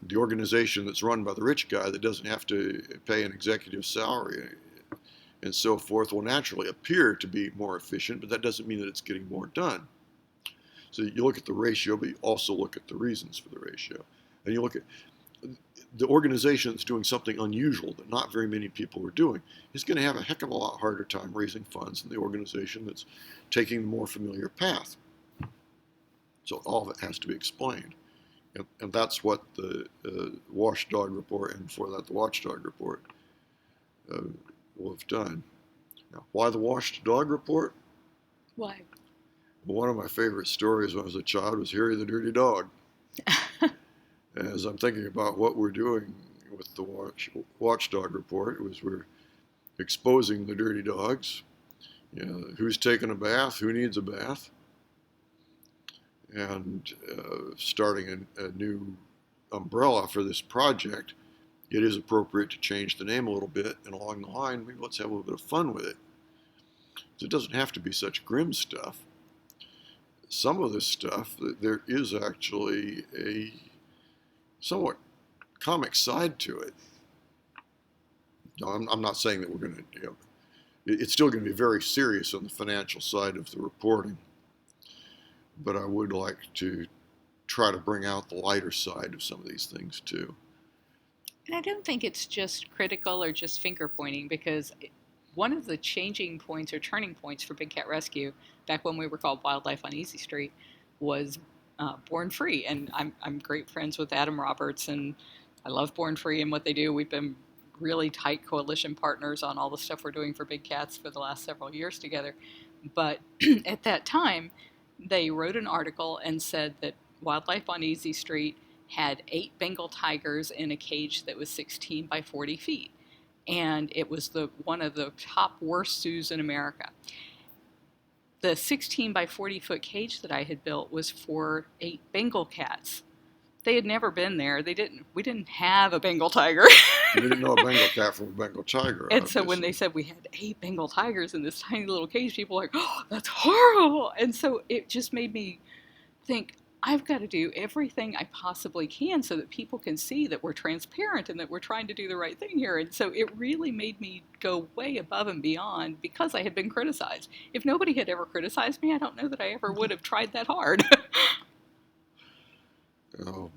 The organization that's run by the rich guy that doesn't have to pay an executive salary and so forth will naturally appear to be more efficient, but that doesn't mean that it's getting more done. So you look at the ratio, but you also look at the reasons for the ratio. And you look at the organization that's doing something unusual that not very many people are doing is going to have a heck of a lot harder time raising funds than the organization that's taking the more familiar path. So all of it has to be explained. And that's what the Watchdog Report, and before that the Watchdog Report, will have done. Now, why the Watchdog Report? Why? Well, one of my favorite stories when I was a child was Harry the Dirty Dog. As I'm thinking about what we're doing with the Watchdog Report, we're exposing the dirty dogs. You know, who's taking a bath, who needs a bath, and starting a new umbrella for this project. It is appropriate to change the name a little bit, and along the line, maybe let's have a little bit of fun with it. So it doesn't have to be such grim stuff. Some of this stuff, there is actually a somewhat comic side to it. No, I'm not saying that we're going to, it's still going to be very serious on the financial side of the reporting, but I would like to try to bring out the lighter side of some of these things too. And I don't think it's just critical or just finger pointing, because one of the changing points or turning points for Big Cat Rescue, back when we were called Wildlife on Easy Street, was Born Free. And I'm great friends with Adam Roberts, and I love Born Free and what they do. We've been really tight coalition partners on all the stuff we're doing for big cats for the last several years together. But at that time, they wrote an article and said that Wildlife on Easy Street had 8 Bengal tigers in a cage that was 16 by 40 feet. And it was one of the top worst zoos in America. The 16 by 40 foot cage that I had built was for 8 Bengal cats. They had never been there. We didn't have a Bengal tiger. You didn't know a Bengal cat from a Bengal tiger. And obviously. so when they said we had 8 Bengal tigers in this tiny little cage, people were like, oh, that's horrible. And so it just made me think, I've got to do everything I possibly can so that people can see that we're transparent and that we're trying to do the right thing here. And so it really made me go way above and beyond, because I had been criticized. If nobody had ever criticized me, I don't know that I ever would have tried that hard. No,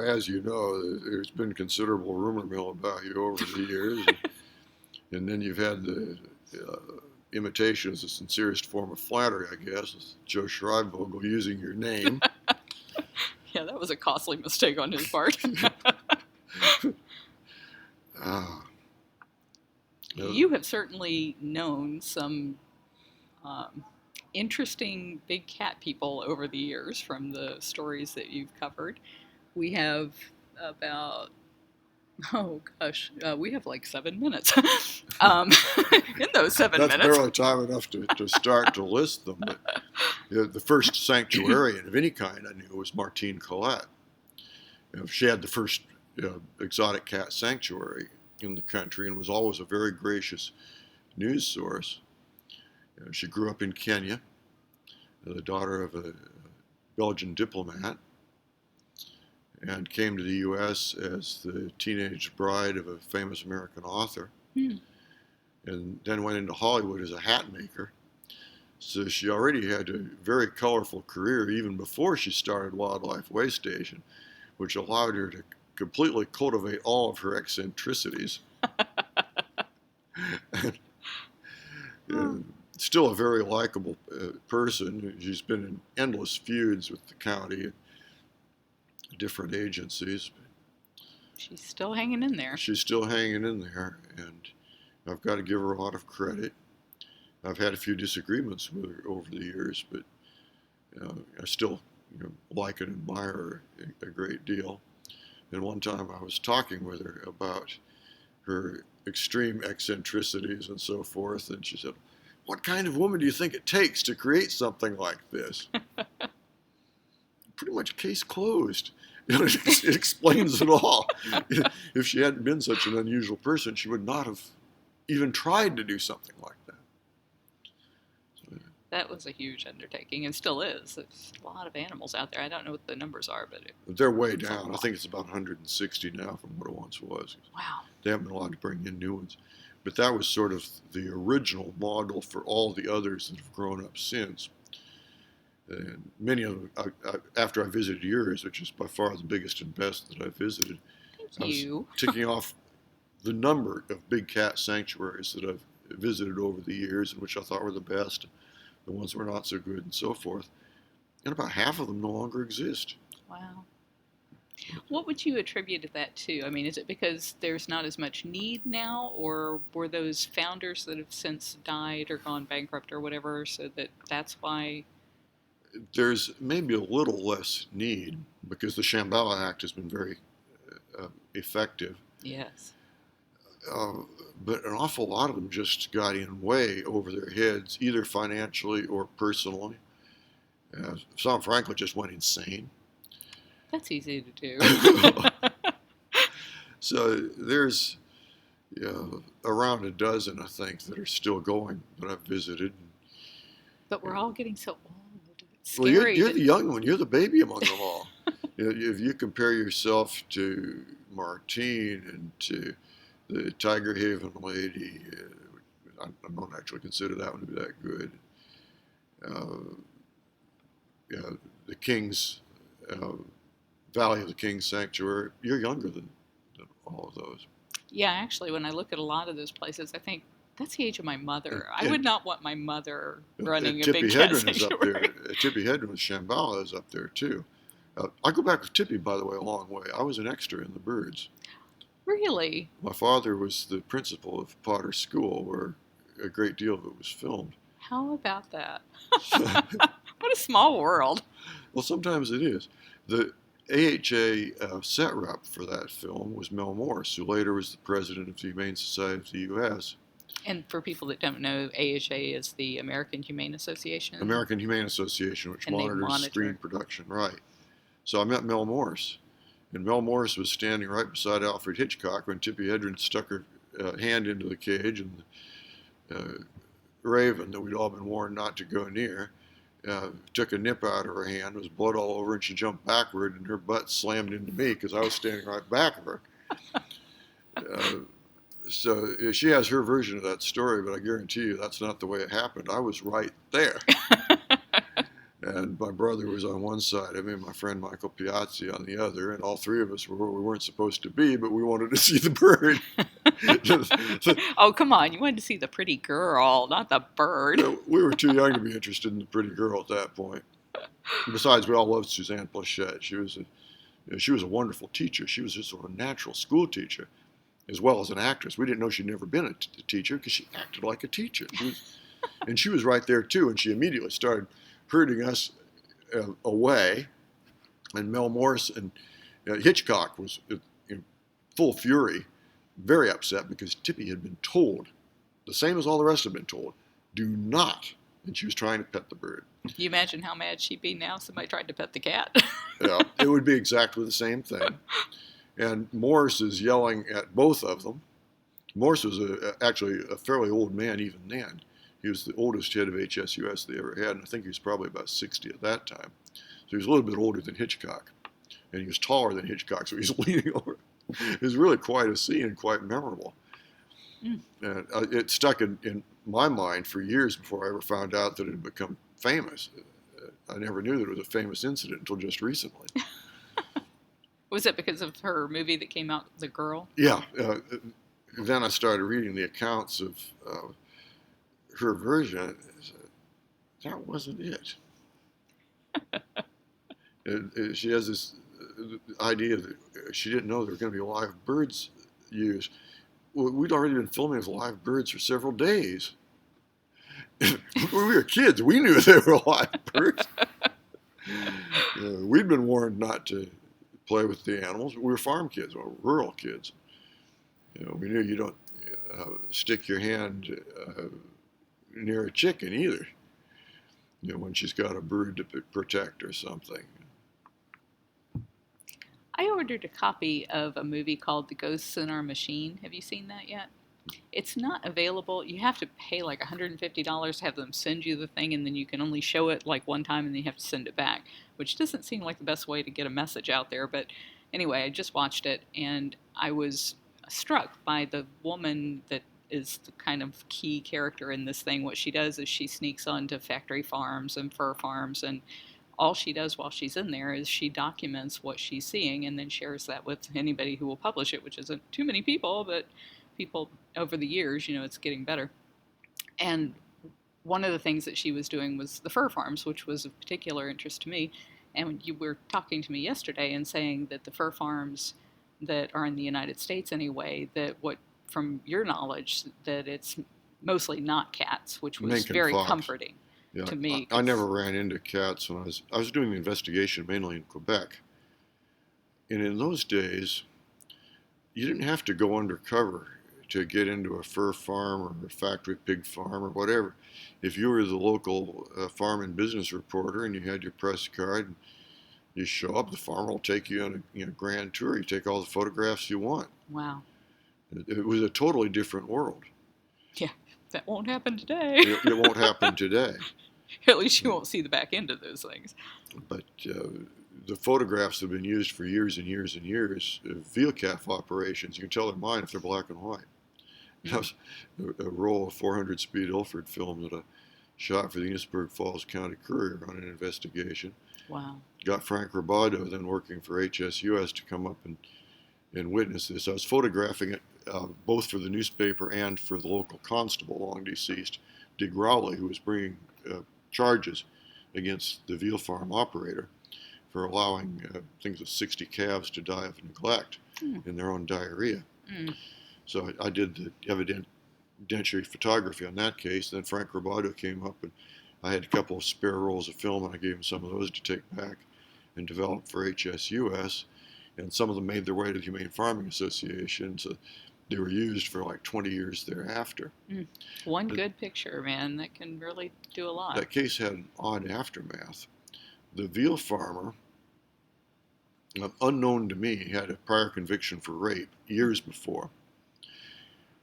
as you know, there's been considerable rumor mill about you over the years, and then you've had the imitation as the sincerest form of flattery, I guess, with Joe Schreibvogel using your name. Yeah, that was a costly mistake on his part. You have certainly known some interesting big cat people over the years from the stories that you've covered. We have about, we have like 7 minutes. In those 7 That's minutes. barely time enough to start to list them. But, the first sanctuarian of any kind I knew was Martine Collette. She had the first exotic cat sanctuary in the country and was always a very gracious news source. She grew up in Kenya, the daughter of a Belgian diplomat, and came to the U.S. as the teenage bride of a famous American author, and then went into Hollywood as a hat maker. So she already had a very colorful career even before she started Wildlife Way Station, which allowed her to completely cultivate all of her eccentricities. Still a very likable person. She's been in endless feuds with the county and different agencies. She's still hanging in there. She's still hanging in there, and I've got to give her a lot of credit. I've had a few disagreements with her over the years, but I still like and admire her a great deal. And one time I was talking with her about her extreme eccentricities and so forth, and she said, "What kind of woman do you think it takes to create something like this?" Pretty much case closed. It explains it all. If she hadn't been such an unusual person, she would not have even tried to do something like that. That was a huge undertaking, and still is. There's a lot of animals out there. I don't know what the numbers are, but they're way down. I think it's about 160 now from what it once was. Wow. They haven't been allowed to bring in new ones. But that was sort of the original model for all the others that have grown up since. And many of them, after I visited yours, which is by far the biggest and best that I've visited, Thank you. I was ticking off the number of big cat sanctuaries that I've visited over the years, and which I thought were the best, the ones that were not so good, and so forth. And about half of them no longer exist. Wow. What would you attribute that to? I mean, is it because there's not as much need now, or were those founders that have since died or gone bankrupt or whatever, so that's why? There's maybe a little less need because the Shambhala Act has been very effective. Yes. But an awful lot of them just got in way over their heads, either financially or personally. Some, frankly, just went insane. That's easy to do. So there's around a dozen, I think, that are still going that I've visited. But we're all getting so old. It's Well, scary. you're the young one. You're the baby among them all. If you compare yourself to Martine and to the Tiger Haven lady, I don't actually consider that one to be that good. The Kings uh, Valley of the Kings Sanctuary. You're younger than all of those. Yeah, actually, when I look at a lot of those places, I think that's the age of my And, mother. I would and not want my mother running a big Tippy cat Hedren is up there. sanctuary. Tippy Hedren with Shambhala is up there too. I go back with Tippy, by the way, a long way. I was an extra in the Birds. Really? My father was the principal of Potter's School, where a great deal of it was filmed. How about that? What a small world. Well, sometimes it is. The AHA set rep for that film was Mel Morse, who later was the president of the Humane Society of the U.S. And for people that don't know, AHA is the American Humane Association. American Humane Association, which And they monitors screen monitor. production, right. So I met Mel Morse, and Mel Morse was standing right beside Alfred Hitchcock when Tippy Hedren stuck her hand into the cage, and the raven that we'd all been warned not to go near took a nip out of her hand. There was blood all over, and she jumped backward, and her butt slammed into me because I was standing right back of her. So she has her version of that story, but I guarantee you that's not the way it happened. I was right there. And my brother was on one side of me, and my friend Michael Piazzi on the other, and all three of us were where we weren't supposed to be, but we wanted to see the bird. Oh, come on. You wanted to see the pretty girl, not the bird. We were too young to be interested in the pretty girl at that point. Besides, we all loved Suzanne Plachette. She was a wonderful teacher. She was just sort of a natural school teacher, as well as an actress. We didn't know she'd never been a teacher because she acted like a teacher. And she was right there too, and she immediately started herding us away. And Mel Morse and Hitchcock was in full fury, very upset because Tippy had been told, the same as all the rest had been told, do not. And she was trying to pet the bird. You imagine how mad she'd be now if somebody tried to pet the cat. Yeah, it would be exactly the same thing. And Morse is yelling at both of them. Morse was actually a fairly old man even then. He was the oldest head of HSUS they ever had, and I think he was probably about 60 at that time. So he was a little bit older than Hitchcock, and he was taller than Hitchcock, so he's leaning over. It was really quite a scene and quite memorable. Mm. And it stuck in my mind for years before I ever found out that it had become famous. I never knew that it was a famous incident until just recently. Was it because of her movie that came out, The Girl? Yeah. Then I started reading the accounts of her version. That wasn't it. She has this idea that she didn't know there were going to be live birds used. Well, we'd already been filming with live birds for several days. When we were kids, we knew they were live birds. We'd been warned not to play with the animals. We were farm kids, or rural kids. We knew you don't stick your hand near a chicken either. When she's got a bird to protect or something. I ordered a copy of a movie called The Ghosts in Our Machine. Have you seen that yet? It's not available. You have to pay like $150 to have them send you the thing, and then you can only show it like one time and then you have to send it back, which doesn't seem like the best way to get a message out there. But anyway, I just watched it, and I was struck by the woman that is the kind of key character in this thing. What she does is she sneaks onto factory farms and fur farms, and all she does while she's in there is she documents what she's seeing and then shares that with anybody who will publish it, which isn't too many people, but people over the years, it's getting better. And one of the things that she was doing was the fur farms, which was of particular interest to me. And you were talking to me yesterday and saying that the fur farms that are in the United States anyway, that what, from your knowledge, that it's mostly not cats, which was Mink and very fox. comforting. Yeah, to me. I never ran into cats when I was doing the investigation mainly in Quebec. And in those days, you didn't have to go undercover to get into a fur farm or a factory pig farm or whatever. If you were the local farm and business reporter and you had your press card, you show up, the farmer will take you on a grand tour. You take all the photographs you want. Wow. It was a totally different world. Yeah, that won't happen today. It won't happen today. At least you won't see the back end of those things. But the photographs have been used for years and years and years. VLCAF operations, you can tell they're mine if they're black and white. That was a roll of 400 speed Ilford film that shot for the Enosburg Falls County Courier on an investigation. Wow. Got Frank Roboto, then working for HSUS, to come up and witness this. I was photographing it both for the newspaper and for the local constable, long deceased, Dig Rowley, who was bringing charges against the veal farm operator for allowing things of 60 calves to die of neglect in their own diarrhea. So I did the evidentiary photography on that case. Then Frank Roboto came up, and I had a couple of spare rolls of film, and I gave him some of those to take back and develop for HSUS. And some of them made their way to the Humane Farming Association, so they were used for like 20 years thereafter. One good picture, man, that can really do a lot. That case had an odd aftermath. The veal farmer, unknown to me, had a prior conviction for rape years before.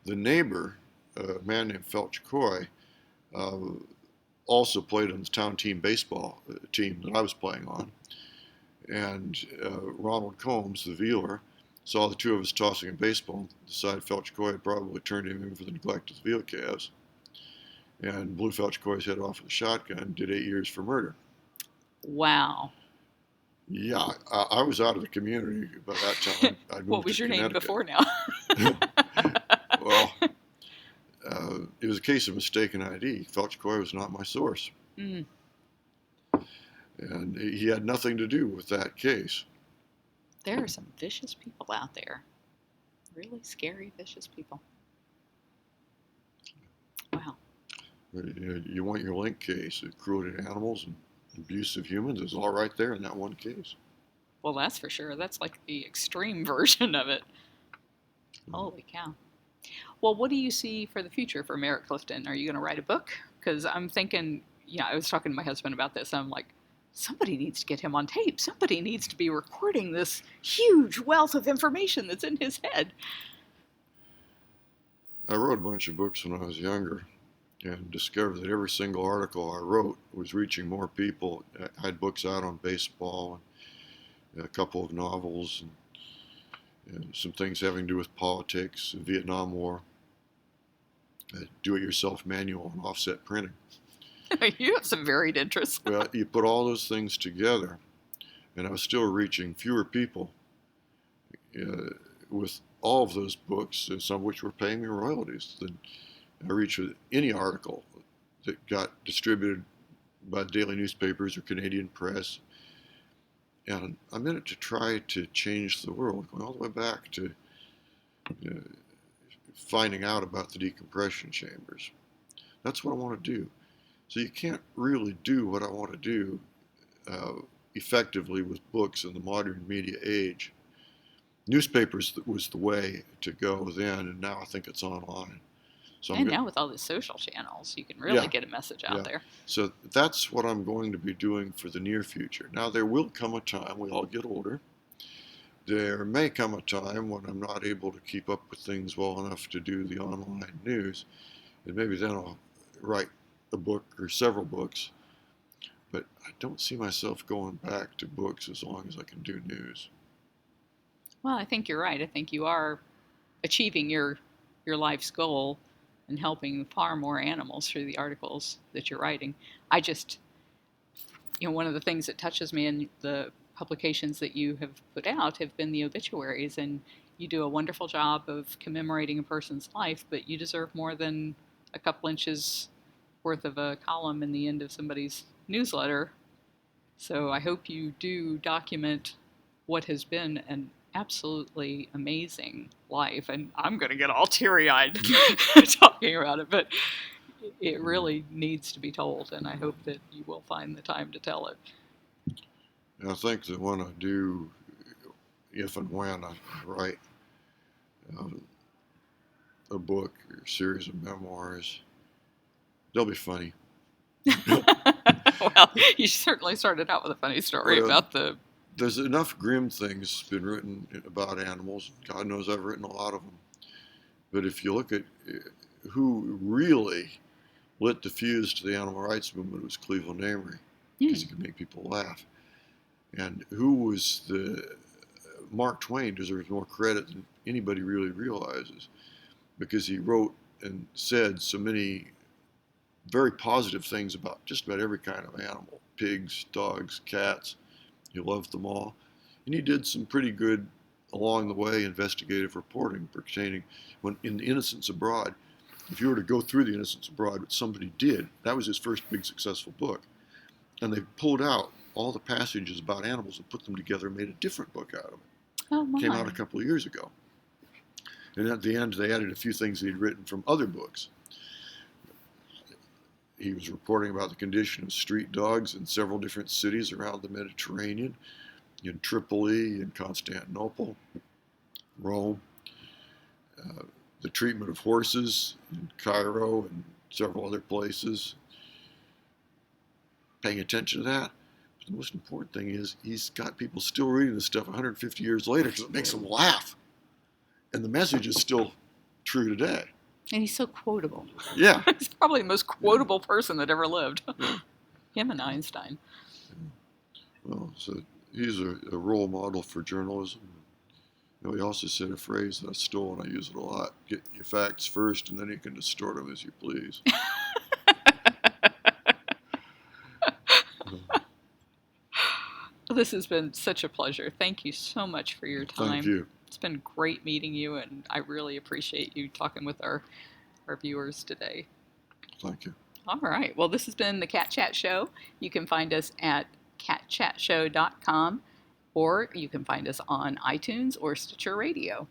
The neighbor, a man named Felch Coy, also played on the town team baseball team that I was playing on. And Ronald Combs, the vealer, saw the two of us tossing a baseball and decided Felch Coy had probably turned him in for the neglect of the veal calves. And blew Felch Coy's head off with a shotgun and did 8 years for murder. Wow. Yeah, I was out of the community by that time. I'd moved What was to your name Connecticut. before now? Well, it was a case of mistaken ID. Felch Coy was not my source. And he had nothing to do with that case. There are some vicious people out there. Really scary, vicious people. Wow. You want your link case, cruelty to animals and abuse of humans is all right there in that one case. Well, that's for sure. That's like the extreme version of it. Holy cow. Well, what do you see for the future for Merritt Clifton? Are you going to write a book? Because I'm thinking, I was talking to my husband about this. I'm like, somebody needs to get him on tape. Somebody needs to be recording this huge wealth of information that's in his head. I wrote a bunch of books when I was younger and discovered that every single article I wrote was reaching more people. I had books out on baseball and a couple of novels and some things having to do with politics, the Vietnam War, do-it-yourself manual and offset printing. You have some varied interests. Well, you put all those things together, and I was still reaching fewer people with all of those books, some of which were paying me royalties, than I reached with any article that got distributed by daily newspapers or Canadian press. And I'm in it to try to change the world, going all the way back to finding out about the decompression chambers. That's what I want to do. So you can't really do what I want to do effectively with books in the modern media age. Newspapers was the way to go then, and now I think it's online. So now with all the social channels, you can really get a message out there. So that's what I'm going to be doing for the near future. Now, there will come a time, we all get older, there may come a time when I'm not able to keep up with things well enough to do the online news, and maybe then I'll write a book or several books. But I don't see myself going back to books as long as I can do news. Well, I think you're right. I think you are achieving your life's goal and helping far more animals through the articles that you're writing. I just, one of the things that touches me in the publications that you have put out have been the obituaries, and you do a wonderful job of commemorating a person's life, but you deserve more than a couple inches worth of a column in the end of somebody's newsletter. So I hope you do document what has been an absolutely amazing life, and I'm going to get all teary-eyed talking about it, but it really needs to be told, and I hope that you will find the time to tell it. And I think that when I do, if and when I write a book or a series of memoirs, they'll be funny. Well, you certainly started out with a funny story about the... There's enough grim things been written about animals. God knows I've written a lot of them. But if you look at who really lit the fuse to the animal rights movement, it was Cleveland Amory, because he could make people laugh. And who was Mark Twain deserves more credit than anybody really realizes, because he wrote and said so many very positive things about just about every kind of animal: pigs, dogs, cats. He loved them all. And he did some pretty good, along the way, investigative reporting pertaining when in Innocents Abroad. If you were to go through the Innocents Abroad, what somebody did, that was his first big successful book. And they pulled out all the passages about animals and put them together and made a different book out of it. Oh my. Came out a couple of years ago. And at the end, they added a few things he'd written from other books. He was reporting about the condition of street dogs in several different cities around the Mediterranean, in Tripoli, in Constantinople, Rome, the treatment of horses in Cairo and several other places. Paying attention to that. But the most important thing is he's got people still reading this stuff 150 years later because it makes them laugh. And the message is still true today. And he's so quotable. Yeah. He's probably the most quotable person that ever lived. Him and Einstein. Well, so he's a role model for journalism. You know, he also said a phrase that I stole and I use it a lot: get your facts first and then you can distort them as you please. This has been such a pleasure. Thank you so much for your time. Thank you. It's been great meeting you, and I really appreciate you talking with our viewers today. Thank you. All right. Well, this has been the Cat Chat Show. You can find us at catchatshow.com, or you can find us on iTunes or Stitcher Radio.